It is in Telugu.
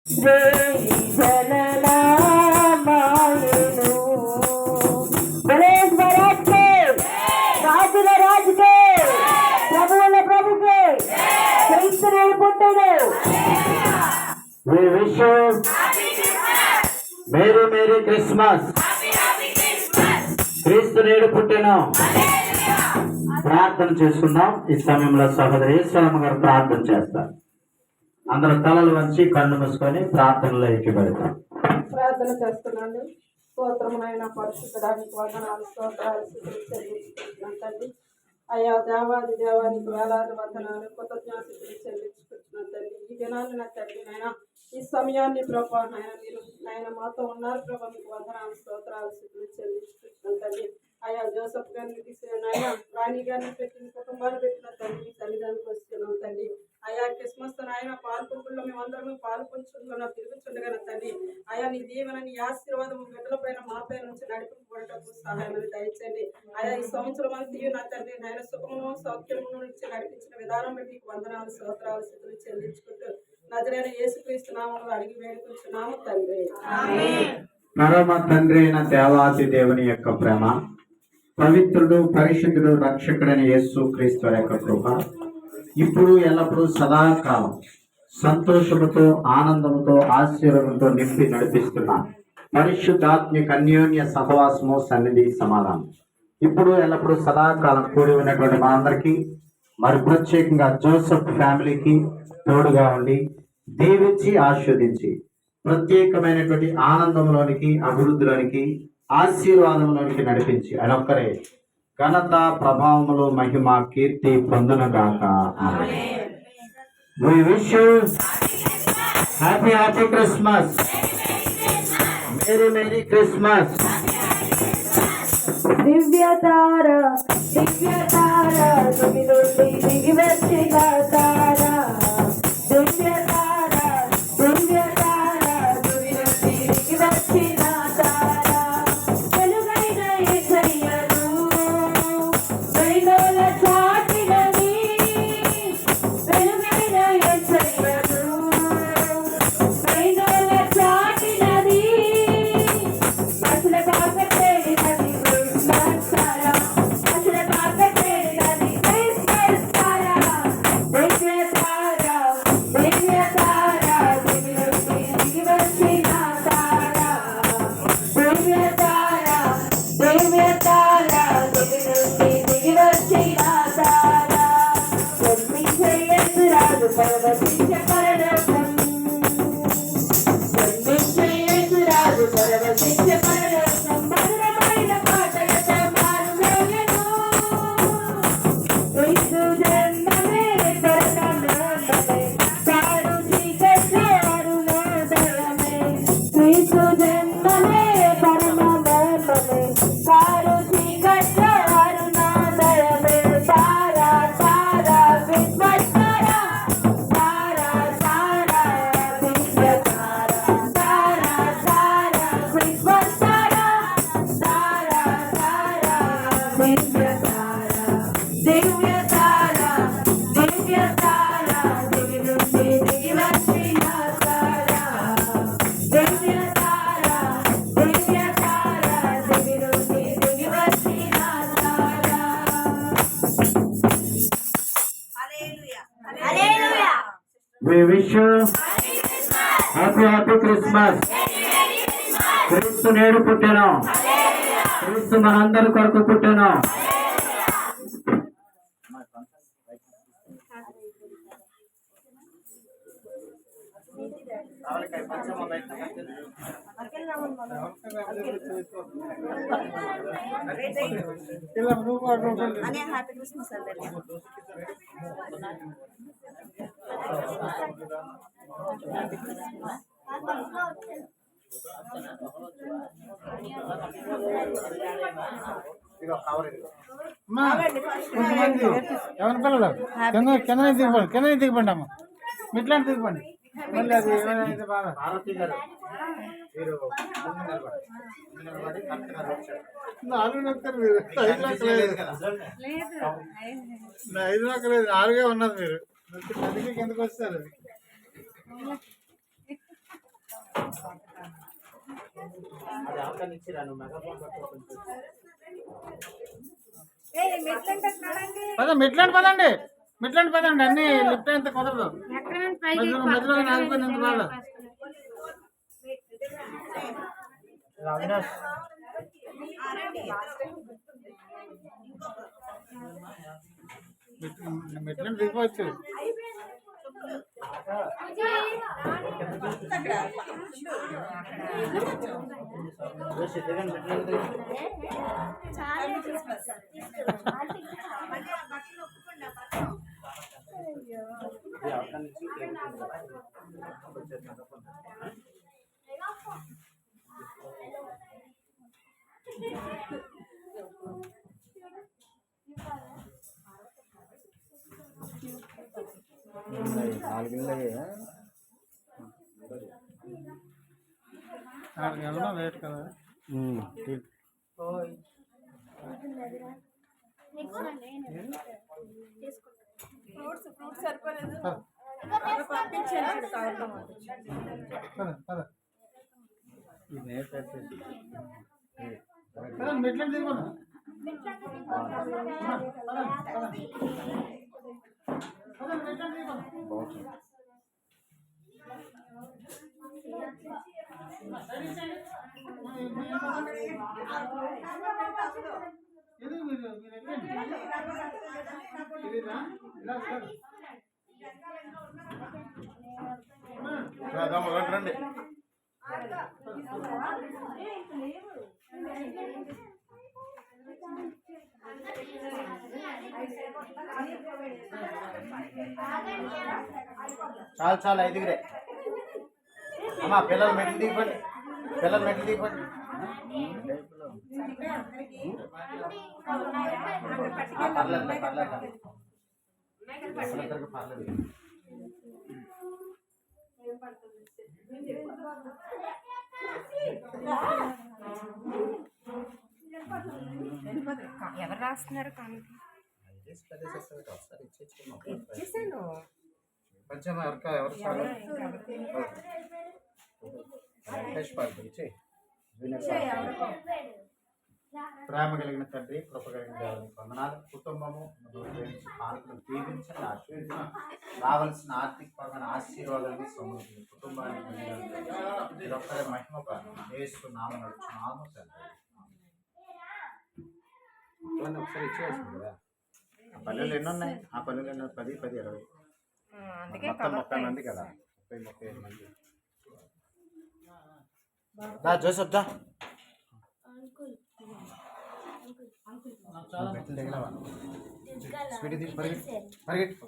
Mary merry Christmas. క్రీస్తు నేడు పుట్టెను. ప్రార్థన చేసుకుందాం. ఈ సమయంలో సహోదరి ఈశ్వరమ్మ గారు ప్రార్థన చేస్తారు. అందరూ తలలు వంచి కళ్ళు మూసుకొని ప్రార్థనలో ఎక్కిపెడతాం. ప్రార్థన చేస్తున్నాను. స్తోత్రమునైన పరిశుద్ధడానికి వందనాలు, స్తోత్రాలు చెల్లించుకుంటున్నాను. అయ్యా దేవాది దేవానికి వేలాది వందనాలు, కృతజ్ఞతలు చెల్లించుకుంటున్నాను తండ్రి. ఈ దినాన్ని నా తండ్రి నాయన, ఈ సమయాన్ని ప్రభా నాయన మీరు నాయన మాతో ఉన్నారు ప్రభా, మీకు వందనాలు, స్తోత్రాలు చెల్లించుకుంటున్నాను తండ్రి. అయ్యా జోసఫ్ గారిని నాయన రాణి గారిని పెట్టిన కుటుంబాన్ని పెట్టిన తండ్రి తల్లిదండ్రులకు వస్తున్నాం తండ్రి. అయా క్రిస్మస్ నాయన పాల్పొంపుల్లో మేమందరం పాలు పంచుకుంటున్నా తిరుగుతుండగా తండ్రి. అయా నీ దీవెన నీ ఆశీర్వాదం బిడ్డల పైన మా పైన నుంచి నడిపించబడటకు సహాయం దయచండి. అయా ఈ సంవత్సరం అంతా నా తండ్రి నాయన సుఖమును సౌఖ్యమును నుంచి నడిపించిన విధానం బట్టి వందనాలు, స్తోత్రాలు స్థితులు చెల్లించుకుంటూ నజరైన యేసుక్రీస్తు నామములో అడిగి వేడుకుంటున్నాము తండ్రి. పరమ తండ్రి అయిన దేవాది దేవుని యొక్క ప్రేమ, పవిత్రుడు పరిశుద్ధుడు రక్షకుడైన యేసుక్రీస్తు యొక్క కృప ఇప్పుడు ఎల్లప్పుడూ సదాకాలం సంతోషముతో ఆనందముతో ఆశీర్వాదంతో నింపి నడిపిస్తున్న పరిశుద్ధాత్మిక అన్యోన్య సహవాసము సన్నిధి సమాధానం ఇప్పుడు ఎల్లప్పుడూ సదాకాలం కూడి ఉన్నటువంటి మా అందరికీ, మరి ప్రత్యేకంగా జోసెఫ్ ఫ్యామిలీకి తోడుగా ఉండి దీవించి ఆస్వాదించి ప్రత్యేకమైనటువంటి ఆనందంలోనికి, అభివృద్ధిలోనికి, ఆశీర్వాదంలోనికి నడిపించి ఆయనొక్కరే ఘనత, ప్రభావములు, మహిమ, కీర్తి పొందునగాక. We wish you happy Christmas. Merry Christmas. దివ్య తార దిగి వచ్చిన తార, దివ్య తార దిగి వచ్చిన తార, వెలుగైన యేసయ్యను వెలుగుల చాటినది, వెలుగైన యేసయ్యను వెలుగుల చాటినది, అసల పాకటేడినది క్రిస్మస్ తార, అసల పాకటేడినది క్రిస్మస్ తార, దివ్య తార దిగి వచ్చిన తార, దివ్య తార దిగి వచ్చిన తార, జన్మించే యేసురాజు పరవశించే పరలోకం, జన్మించే యేసురాజు పరవశించే పరలోకం, మధురమైన పాటలతో మారుమోగెను, క్రీస్తు జన్మమే పరమానందమే, కారు చీకట్లో అరుణోదయమే, క్రీస్తు జన్మమే పరమానందమే, కారు చీకట్లో అరుణోదయమే, తారా తారా క్రిస్మస్ తారా, తారా తారా దివ్య తారా, తారా తారా క్రిస్మస్ తారా, తారా తారా దివ్య తారా, దివ్య తారా దిగి వచ్చిన తారా, దివ్య తారా దిగి వచ్చిన తారా. We wish you happy Christmas. క్రీస్తు నేడు పుట్టెను. క్రీస్తు మనందరి కొరకు పుట్టెను. హ్యాపీ క్రిస్మస్ అందరికీ. ఎవరి పిల్లలు కింద దిగిపోండి అమ్మ, మిట్లా దిగిపోండి. మళ్ళీ అది ఏమైనా బాగా నాలుగు నొక్కరు మీరు, 5 లక్షలు లేదు, 5 లక్షలు లేదు, 4గే ఉన్నది. మీరు 10కి కిందకు వస్తారు. అది అది అవకాశం ఇచ్చిరా నువ్వు మెగాఫోన్ పట్టుకోకుండా మెట్లండి పదండి మెట్లండి పదండి అన్ని లిఫ్ట్ అయితే కుదరదు మధ్యలో ఆగిపోయింది ఎంత బాధ. అవినాష్ మెట్లండి దిగిపోవచ్చు. అక్కడికి వెళ్ళడం లేట్ కదా. మెట్లండి దిగిపోండి. రండి. చాలు చాలు ఐదుగురే అమ్మా పిల్లలు మెట్లు దిగిపోండి పిల్లలు మెట్లు దిగిపోండి పర్లేదు పర్లేదు పర్లేదు ఎవరు రాస్తున్నారు ఇచ్చేసాను కొంచెం ఎవరు ప్రేమ కలిగిన తండ్రి కృప కలిగిన దేవుని వందనాలు. కుటుంబము పాలకులు దీవించండి ఆశీర్వదించండి. రావాల్సిన ఆర్థికపరమైన ఆశీర్వాదాన్ని సమృద్ధి కుటుంబానికి మీరు ఒక్కరే మహిమ యేసు నామమున నడుచున్నాము తండ్రి. ఒకసారి ఇచ్చేసింది కదా. ఆ పల్లెలు ఎన్ని ఉన్నాయి? ఆ పల్లెలు ఎన్నో 10, 10, 20 మొత్తం 30 మంది కదా. 35 మంది. దా జోసఫ్ దా మెట్లు దిగలవా స్పీడ్ పరిగెట్టు